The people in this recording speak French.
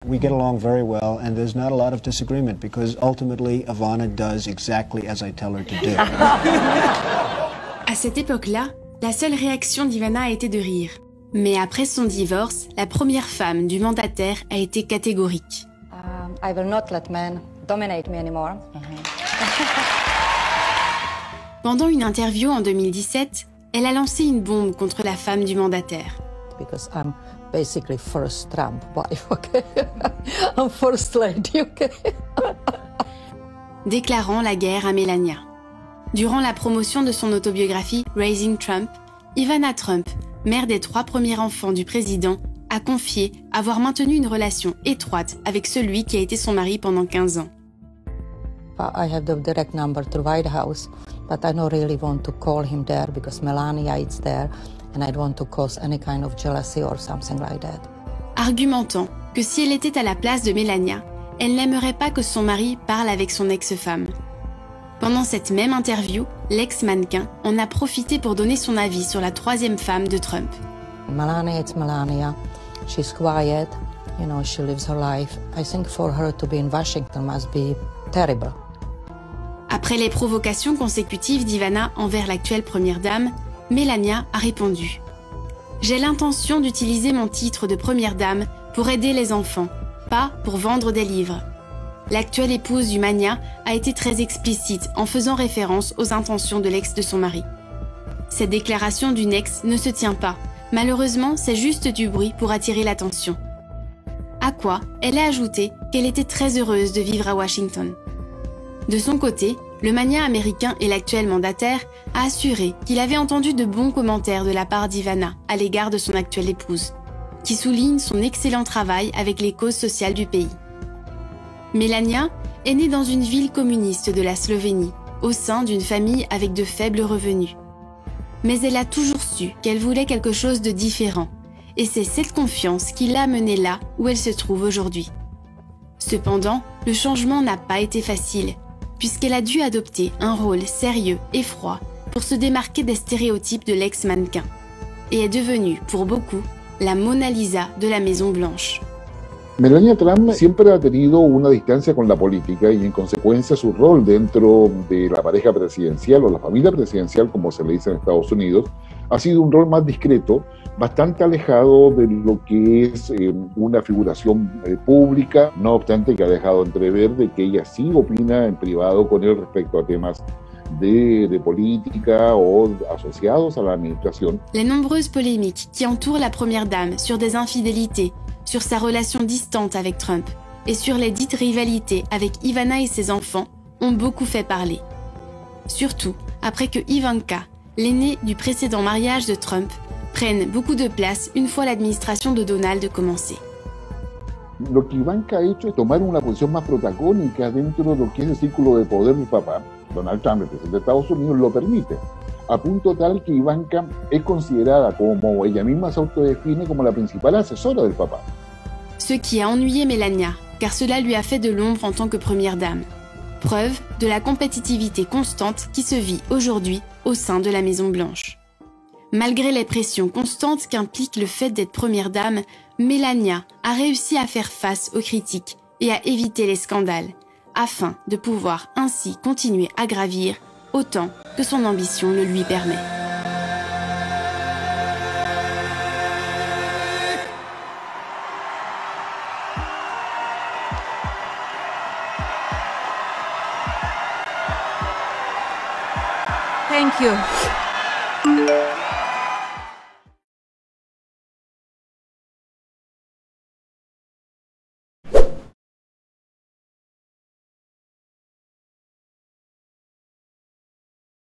We get along very well, and there's not a lot of disagreement because ultimately Ivana does exactly as I tell her to do. À cette époque-là, la seule réaction d'Ivana a été de rire. Mais après son divorce, la première femme du mandataire a été catégorique. I will not let men dominate me anymore. Pendant une interview en 2017, elle a lancé une bombe contre la femme du mandataire. Because I'm basically first Trump wife, okay? I'm first lady, okay? Déclarant la guerre à Melania. Durant la promotion de son autobiographie Raising Trump, Ivana Trump, mère des 3 premiers enfants du président, a confié avoir maintenu une relation étroite avec celui qui a été son mari pendant 15 ans. I have the direct number to White House, but I don't really want to call him there because Melania is there and I don't want to cause any kind of jealousy or something like that. Argumentant que si elle était à la place de Melania, elle n'aimerait pas que son mari parle avec son ex-femme. Pendant cette même interview, l'ex-mannequin en a profité pour donner son avis sur la 3e femme de Trump. Melania, it's Melania. She's quiet, you know, she lives her life. I think for her to be in Washington must be terrible. Après les provocations consécutives d'Ivana envers l'actuelle première dame, Melania a répondu « J'ai l'intention d'utiliser mon titre de première dame pour aider les enfants, pas pour vendre des livres. » L'actuelle épouse du magnat a été très explicite en faisant référence aux intentions de l'ex de son mari. Cette déclaration d'une ex ne se tient pas. Malheureusement, c'est juste du bruit pour attirer l'attention. À quoi elle a ajouté qu'elle était très heureuse de vivre à Washington. De son côté, le magnat américain et l'actuel mandataire a assuré qu'il avait entendu de bons commentaires de la part d'Ivana à l'égard de son actuelle épouse, qui souligne son excellent travail avec les causes sociales du pays. Melania est née dans une ville communiste de la Slovénie, au sein d'une famille avec de faibles revenus. Mais elle a toujours su qu'elle voulait quelque chose de différent, et c'est cette confiance qui l'a menée là où elle se trouve aujourd'hui. Cependant, le changement n'a pas été facile, puisqu'elle a dû adopter un rôle sérieux et froid pour se démarquer des stéréotypes de l'ex-mannequin, et est devenue, pour beaucoup, la Mona Lisa de la Maison Blanche. Melania Trump siempre ha tenido una distancia con la política y en consecuencia su rol dentro de la pareja presidencial o la familia presidencial, como se le dice en Estados Unidos, ha sido un rol más discreto, bastante alejado de lo que es una figuración pública, no obstante que ha dejado entrever de que ella sí opina en privado con él respecto a temas de política o asociados a la administración. Les nombreuses polémiques qui entourent la première dame sur des infidélités, sur sa relation distante avec Trump et sur les dites rivalités avec Ivana et ses enfants ont beaucoup fait parler. Surtout après que Ivanka, l'aînée du précédent mariage de Trump, prenne beaucoup de place une fois l'administration de Donald commencée. Lo que Ivanka ha hecho es tomar una posición más protagónica dentro de lo que es el círculo de poder del papá. Donald Trump, el presidente de Estados Unidos, lo permite, a punto tal que Ivanka es considerada, como ella misma se autodefine, como la principal asesora del papá. Ce qui a ennuyé Melania, car cela lui a fait de l'ombre en tant que première dame. Preuve de la compétitivité constante qui se vit aujourd'hui au sein de la Maison Blanche. Malgré les pressions constantes qu'implique le fait d'être première dame, Melania a réussi à faire face aux critiques et à éviter les scandales, afin de pouvoir ainsi continuer à gravir autant que son ambition le lui permet. Thank you.